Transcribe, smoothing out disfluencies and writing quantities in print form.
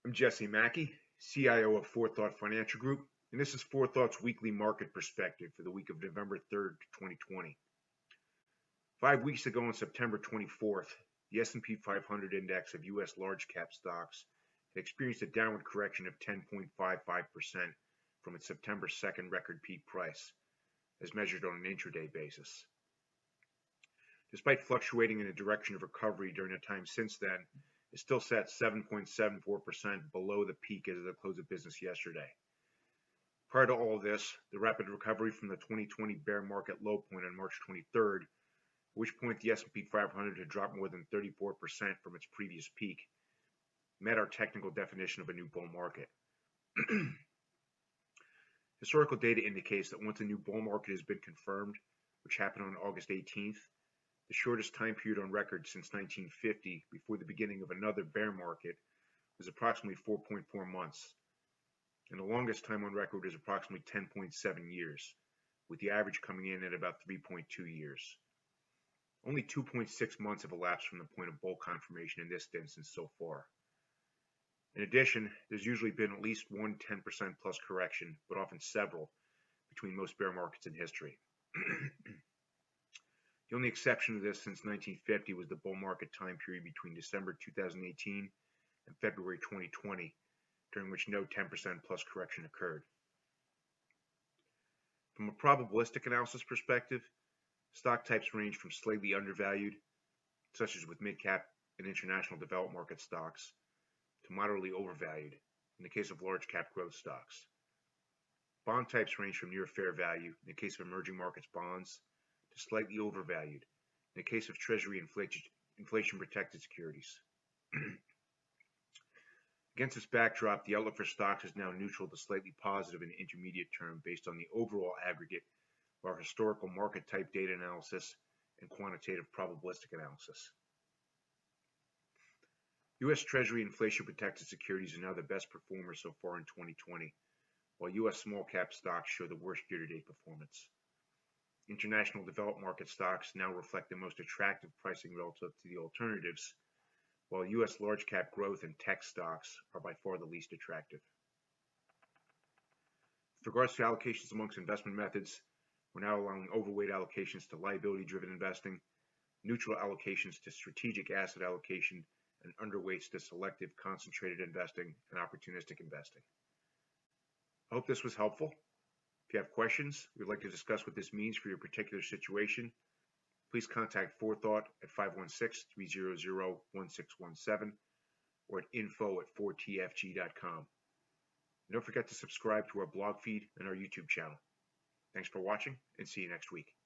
I'm Jesse Mackey, CIO of 4Thought Financial Group, and this is 4Thought's weekly market perspective for the week of November 3rd, 2020. 5 weeks ago on September 24th, the S&P 500 index of U.S. large cap stocks had experienced a downward correction of 10.55% from its September 2nd record peak price, as measured on an intraday basis. Despite fluctuating in the direction of recovery during the time since then, it still sat 7.74% below the peak as of the close of business yesterday. Prior to all this, the rapid recovery from the 2020 bear market low point on March 23rd, at which point the S&P 500 had dropped more than 34% from its previous peak, met our technical definition of a new bull market. Historical data indicates that once a new bull market has been confirmed, which happened on August 18th, the shortest time period on record since 1950 before the beginning of another bear market was approximately 4.4 months, and the longest time on record is approximately 10.7 years, with the average coming in at about 3.2 years. Only 2.6 months have elapsed from the point of bull confirmation in this instance so far. In addition, there's usually been at least one 10% plus correction, but often several, between most bear markets in history. The only exception to this since 1950 was the bull market time period between December 2018 and February 2020, during which no 10% plus correction occurred. From a probabilistic analysis perspective, stock types range from slightly undervalued, such as with mid-cap and international developed market stocks, to moderately overvalued, in the case of large-cap growth stocks. Bond types range from near fair value, in the case of emerging markets bonds, to slightly overvalued, in the case of Treasury inflation-protected securities. Against this backdrop, the outlook for stocks is now neutral to slightly positive in the intermediate term based on the overall aggregate of our historical market type data analysis and quantitative probabilistic analysis. U.S. Treasury inflation-protected securities are now the best performers so far in 2020, while U.S. small-cap stocks show the worst year-to-date performance. International developed market stocks now reflect the most attractive pricing relative to the alternatives, while U.S. large-cap growth and tech stocks are by far the least attractive. With regards to allocations amongst investment methods, we're now allowing overweight allocations to liability-driven investing, neutral allocations to strategic asset allocation, and underweights to selective concentrated investing and opportunistic investing. I hope this was helpful. If you have questions or would like to discuss what this means for your particular situation, please contact 4Thought at 516-300-1617 or at info@4tfg.com. And don't forget to subscribe to our blog feed and our YouTube channel. Thanks for watching, and see you next week.